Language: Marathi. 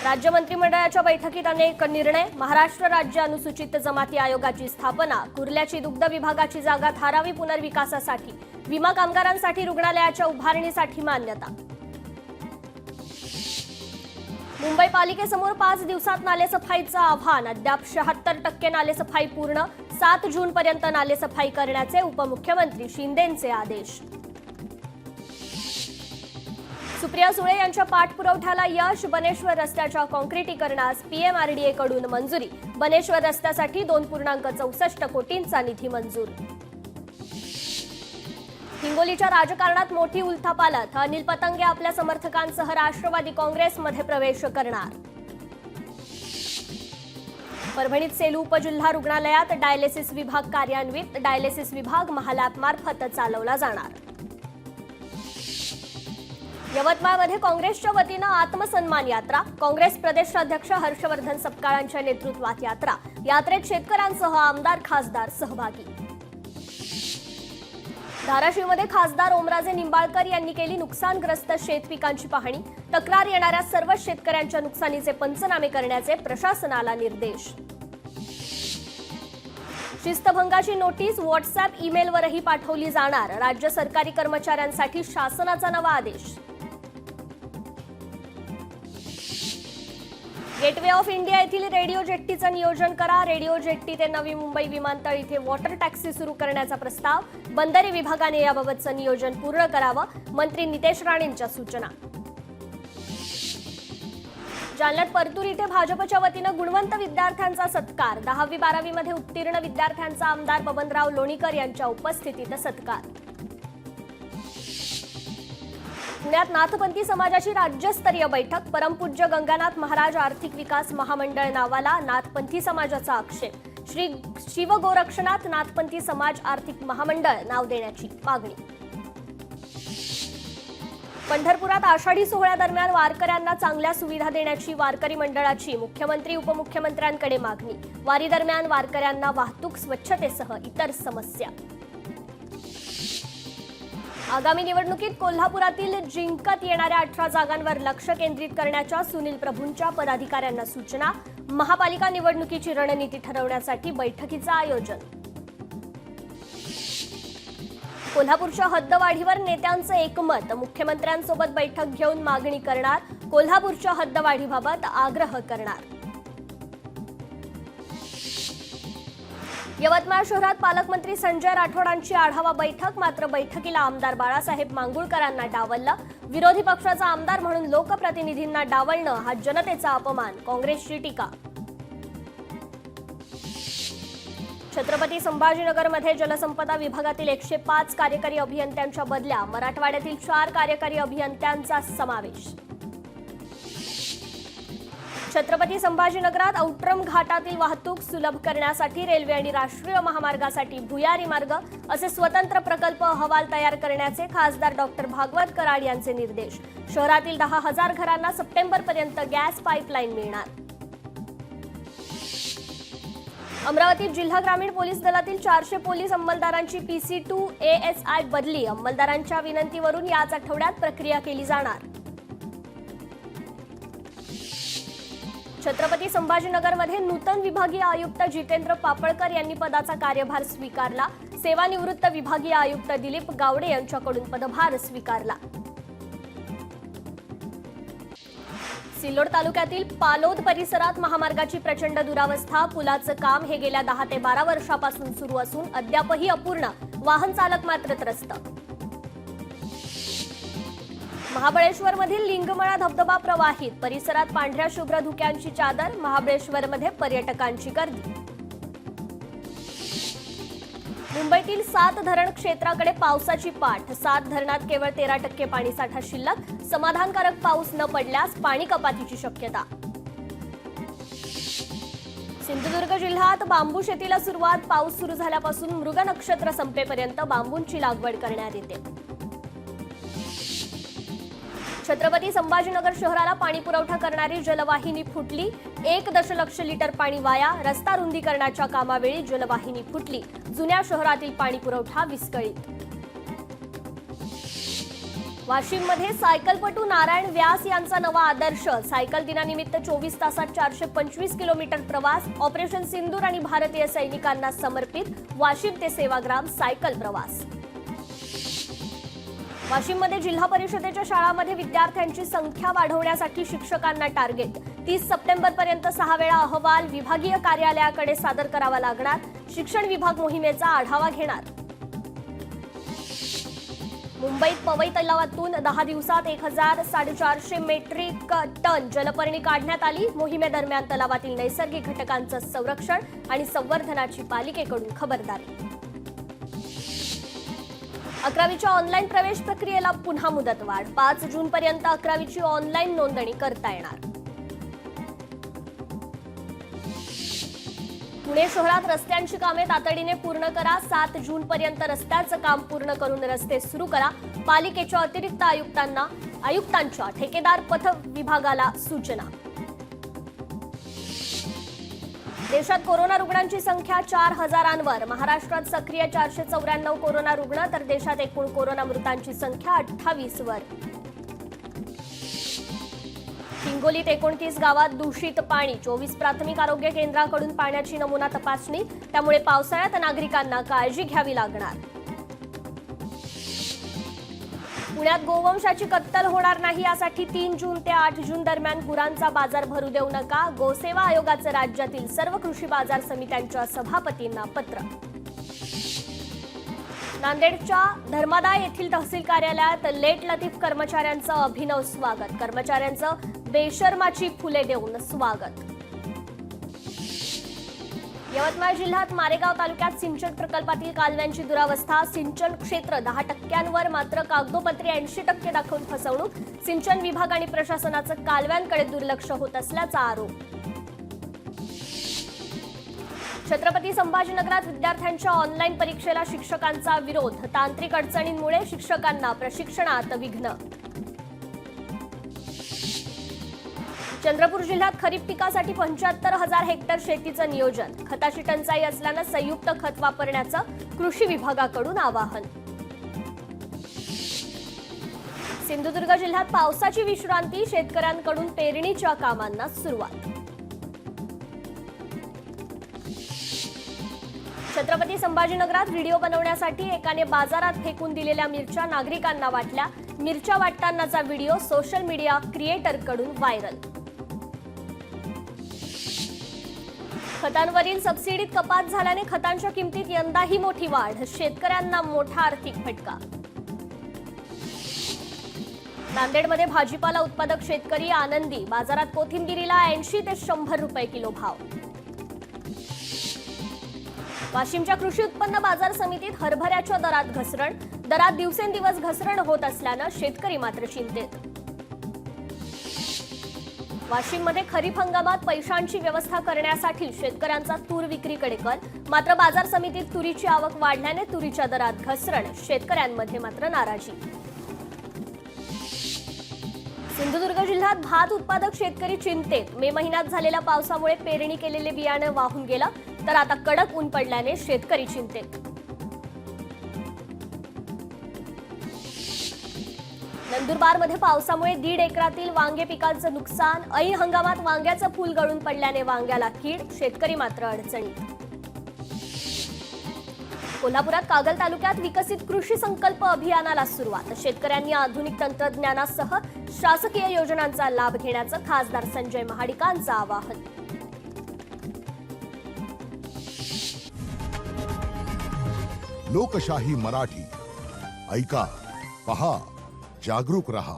राज्य मंत्रिमंडळाच्या बैठकीत अनेक निर्णय। महाराष्ट्र राज्य अनुसूचित जमाती आयोगाची स्थापना, कुर्ल्याची दुग्ध विभागाची जागा धारावी पुनर्विकासासाठी, विमा कामगारांसाठी रुग्णालयाच्या उभारणीसाठी मान्यता। मुंबई पालिकेसमोर 5 दिवसात नालेसफाईचं आव्हान, अद्याप 76% नालेसफाई पूर्ण, 7 जूनपर्यंत नालेसफाई करण्याचे उपमुख्यमंत्री शिंदेंचे आदेश। सुप्रिया सुळे यांच्या पाठपुराव्याला यश, बनेश्वर रस्त्याच्या काँक्रिटीकरणास पीएमआरडीए कडून मंजुरी, बनेश्वर रस्त्यासाठी 2.64 कोटींचा निधी मंजूर। हिंगोलीच्या राजकारणात मोठी उलथापालथ, अनिल पतंगे आपल्या समर्थकांसह राष्ट्रवादी काँग्रेसमध्ये प्रवेश करणार। परभणीत सेलू उपजिल्हा रुग्णालयात डायलिसिस विभाग कार्यान्वित, डायलिसिस विभाग महालॅबमार्फत चालवला जाणार। यवतमाळमध्ये काँग्रेसच्या वतीनं आत्मसन्मान यात्रा, काँग्रेस प्रदेशाध्यक्ष हर्षवर्धन सपकाळांच्या नेतृत्वात यात्रा, यात्रेत शेतकऱ्यांसह आमदार खासदार सहभागी। धाराशिवमध्ये खासदार ओमराजे निंबाळकर यांनी केली नुकसानग्रस्त शेतपिकांची पाहणी, तक्रार येणाऱ्या सर्व शेतकऱ्यांच्या नुकसानीचे पंचनामे करण्याचे प्रशासनाला निर्देश। शिस्तभंगाची नोटीस व्हॉट्सअॅप ईमेलवरही पाठवली जाणार, राज्य सरकारी कर्मचाऱ्यांसाठी शासनाचा नवा आदेश। गेटवे ऑफ इंडिया येथील रेडिओ जेट्टीचं नियोजन करा, रेडिओ जेट्टी ते नवी मुंबई विमानतळ इथे वॉटर टॅक्सी सुरू करण्याचा प्रस्ताव, बंदरे विभागाने याबाबतचं नियोजन पूर्ण करावं, मंत्री नितेश राणेंच्या सूचना। जालन्यात परतूर इथे भाजपच्या वतीनं गुणवंत विद्यार्थ्यांचा सत्कार, 10वी-12वी मध्ये उत्तीर्ण विद्यार्थ्यांचा आमदार बबनराव लोणीकर यांच्या उपस्थितीत सत्कार। पुण्यात नाथपंथी समाजाची राज्यस्तरीय बैठक, परमपूज्य गंगानाथ महाराज आर्थिक विकास महामंडळ नावाला नाथपंथी समाजाचा आक्षेप, श्री शिवगोरक्षनाथ नाथपंथी समाज आर्थिक महामंडळ नाव देण्याची मागणी। पंढरपुरात आषाढी सोहळ्यादरम्यान वारकऱ्यांना चांगल्या सुविधा देण्याची वारकरी मंडळाची मुख्यमंत्री उपमुख्यमंत्र्यांकडे मागणी, वारी दरम्यान वारकऱ्यांना वाहतूक स्वच्छतेसह इतर समस्या। आगामी निवडणुकीत कोल्हापुरातील जिंकत येणाऱ्या 18 जागांवर लक्ष केंद्रित करण्याच्या सुनील प्रभूंच्या पदाधिकाऱ्यांना सूचना, महापालिका निवडणुकीची रणनीती ठरवण्यासाठी बैठकीचं आयोजन। कोल्हापूरच्या हद्दवाढीवर नेत्यांचं एकमत, मुख्यमंत्र्यांसोबत बैठक घेऊन मागणी करणार, कोल्हापूरच्या हद्दवाढीबाबत आग्रह करणार। यवतमाळ शहरात पालकमंत्री संजय राठोडांची आढावा बैठक, मात्र बैठकीला आमदार बाळासाहेब मांगुळकरांना डावललं, विरोधी पक्षाचा आमदार म्हणून लोकप्रतिनिधींना डावलणं हा जनतेचा अपमान, काँग्रेसची टीका। छत्रपती संभाजीनगरमध्ये जलसंपदा विभागातील 105 कार्यकारी अभियंत्यांच्या बदल्या, मराठवाड्यातील 4 कार्यकारी अभियंत्यांचा समावेश। छत्रपती संभाजीनगरात औट्रम घाटातील वाहतूक सुलभ करण्यासाठी रेल्वे आणि राष्ट्रीय महामार्गासाठी भुयारी मार्ग असे स्वतंत्र प्रकल्प अहवाल तयार करण्याचे खासदार डॉक्टर भागवत कराड यांचे निर्देश, शहरातील 10,000 घरांना सप्टेंबरपर्यंत गॅस पाईपलाईन मिळणार। अमरावतीत जिल्हा ग्रामीण पोलीस दलातील 400 पोलीस अंमलदारांची PC2 ASI बदली, अंमलदारांच्या विनंतीवरून याच आठवड्यात प्रक्रिया केली जाणार। छत्रपती संभाजीनगरमध्ये नूतन विभागीय आयुक्त जितेंद्र पापळकर यांनी पदाचा कार्यभार स्वीकारला, सेवानिवृत्त विभागीय आयुक्त दिलीप गावडे यांच्याकडून पदभार स्वीकारला। सिल्लोड तालुक्यातील पालोद परिसरात महामार्गाची प्रचंड दुरावस्था, पुलाचं काम हे गेल्या 10 ते 12 वर्षापासून सुरू असून अद्यापही अपूर्ण, वाहन चालक मात्र त्रस्त। महाबळेश्वरमधील लिंगमळा धबधबा प्रवाहित, परिसरात पांढऱ्या शुभ्र धुक्यांची चादर, महाबळेश्वरमध्ये पर्यटकांची गर्दी। मुंबईतील 7 धरण क्षेत्राकडे पावसाची पाठ, 7 धरणात केवळ 13% पाणीसाठा शिल्लक, समाधानकारक पाऊस न पडल्यास पाणी कपातीची शक्यता। सिंधुदुर्ग जिल्ह्यात बांबू शेतीला सुरुवात, पाऊस सुरू झाल्यापासून मृग नक्षत्र संपेपर्यंत बांबूंची लागवड करण्यात येते। छत्रपती संभाजीनगर शहराला पाणी पुरवठा करणारी जलवाहिनी फुटली, 1 दशलक्ष लिटर पाणी वाया, रस्ता रुंदीकरणाच्या कामावेळी जलवाहिनी फुटली, जुन्या शहरातील पाणी पुरवठा विस्कळीत। वाशिममध्ये सायकलपटू नारायण व्यास यांचा नवा आदर्श. सायकल दिनानिमित्त 24 तासात 425 किलोमीटर प्रवास. ऑपरेशन सिंदूर आणि भारतीय सैनिकांना समर्पित. वाशिम ते सेवाग्राम सायकल प्रवास. वाशिममध्ये जिल्हा परिषदेच्या शाळांमध्ये विद्यार्थ्यांची संख्या वाढवण्यासाठी शिक्षकांना टार्गेट. 30 सप्टेंबरपर्यंत 6 वेळा अहवाल विभागीय कार्यालयाकडे सादर करावा लागणार. शिक्षण विभाग मोहिमेचा आढावा घेणार. मुंबईत पवई तलावातून 10 दिवसात 1450 मेट्रिक टन जलपर्णी काढण्यात आली. मोहिमेदरम्यान तलावातील नैसर्गिक घटकांचं संरक्षण आणि संवर्धनाची पालिकेकडून खबरदारी. 11वीच्या ऑनलाईन प्रवेश प्रक्रियेला पुन्हा मुदतवाढ. 5 जूनपर्यंत 11वीची ऑनलाईन नोंदणी करता येणार. पुणे शहरात रस्त्यांची कामे तातडीने पूर्ण करा. 7 जूनपर्यंत रस्त्याचं काम पूर्ण करून रस्ते सुरू करा. पालिकेच्या अतिरिक्त आयुक्तांच्या ठेकेदार पथ विभागाला सूचना. देशात कोरोना रुग्णांची संख्या 4000वर. महाराष्ट्रात सक्रिय 494 कोरोना रुग्ण तर देशात एकूण कोरोना मृतांची संख्या 28वर. हिंगोलीत 29 गावात दूषित पाणी. 24 प्राथमिक आरोग्य केंद्राकडून पाण्याची नमुना तपासणी. त्यामुळे पावसाळ्यात नागरिकांना काळजी घ्यावी लागणार. पुण्यात गोवंशाची कत्तल होणार नाही यासाठी 3 जून ते 8 जून दरम्यान गुरांचा बाजार भरू देऊ नका. गोसेवा आयोगाचं राज्यातील सर्व कृषी बाजार समित्यांच्या सभापतींना पत्र. नांदेडच्या धर्मादाय येथील तहसील कार्यालयात लेट लतीफ कर्मचाऱ्यांचं अभिनव स्वागत. कर्मचाऱ्यांचं बेशर्माची फुले देऊन स्वागत. यवतमाळ जिल्ह्यात मारेगाव तालुक्यात सिंचन प्रकल्पातील कालव्यांची दुरावस्था. सिंचन क्षेत्र 10%वर मात्र कागदोपत्री 80% दाखवून फसवणूक. सिंचन विभाग आणि प्रशासनाचं कालव्यांकडे दुर्लक्ष होत असल्याचा आरोप. छत्रपती संभाजीनगरात विद्यार्थ्यांच्या ऑनलाईन परीक्षेला शिक्षकांचा विरोध. तांत्रिक अडचणींमुळे शिक्षकांना प्रशिक्षणात विघ्न. चंद्रपूर जिल्ह्यात खरीप पिकासाठी 75,000 हेक्टर शेतीचं नियोजन. खताची टंचाई असल्यानं संयुक्त खत वापरण्याचं कृषी विभागाकडून आवाहन. सिंधुदुर्ग जिल्ह्यात पावसाची विश्रांती. शेतकऱ्यांकडून पेरणीच्या कामांना सुरुवात. छत्रपती संभाजीनगरात व्हिडिओ बनवण्यासाठी एकाने बाजारात फेकून दिलेल्या मिरच्या नागरिकांना वाटल्या. मिरच्या वाटतानाचा व्हिडिओ सोशल मीडिया क्रिएटरकडून व्हायरल. खतांवरील सबसिडीत कपात झाल्याने खतांच्या किमतीत यंदाही मोठी वाढ. शेतकऱ्यांना मोठा आर्थिक फटका. नांदेडमध्ये भाजीपाला उत्पादक शेतकरी आनंदी. बाजारात कोथिंबीरीला 80 ते 100 रुपये किलो भाव. वाशिमच्या कृषी उत्पन्न बाजार समितीत हरभऱ्याच्या दरात घसरण. दरात दिवसेंदिवस घसरण होत असल्यानं शेतकरी मात्र चिंतेत. वाशिममध्ये खरीप हंगामात पैशांची व्यवस्था करण्यासाठी शेतकऱ्यांचा तूर विक्रीकडे कल. मात्र बाजार समितीत तुरीची आवक वाढल्याने तुरीच्या दरात घसरण. शेतकऱ्यांमध्ये मात्र नाराजी. सिंधुदुर्ग जिल्ह्यात भात उत्पादक शेतकरी चिंतेत. मे महिन्यात झालेल्या पावसामुळे पेरणी केलेले बियाणं वाहून गेलं तर आता कडक ऊन पडल्याने शेतकरी चिंतेत. नंदुरबारमध्ये पावसामुळे 1.5 एकरातील वांगे पिकांचं नुकसान. ऐन हंगामात वांग्याचं फूल गळून पडल्याने वांग्याला कीड. शेतकरी मात्र अडचणीत. कोल्हापुरात कागल तालुक्यात विकसित कृषी संकल्प अभियानाला सुरुवात. शेतकऱ्यांनी आधुनिक तंत्रज्ञानासह शासकीय योजनांचा लाभ घेण्याचं खासदार संजय महाडिकांचं आवाहन. लोकशाही मराठी ऐका, पहा, जागरूक रहा.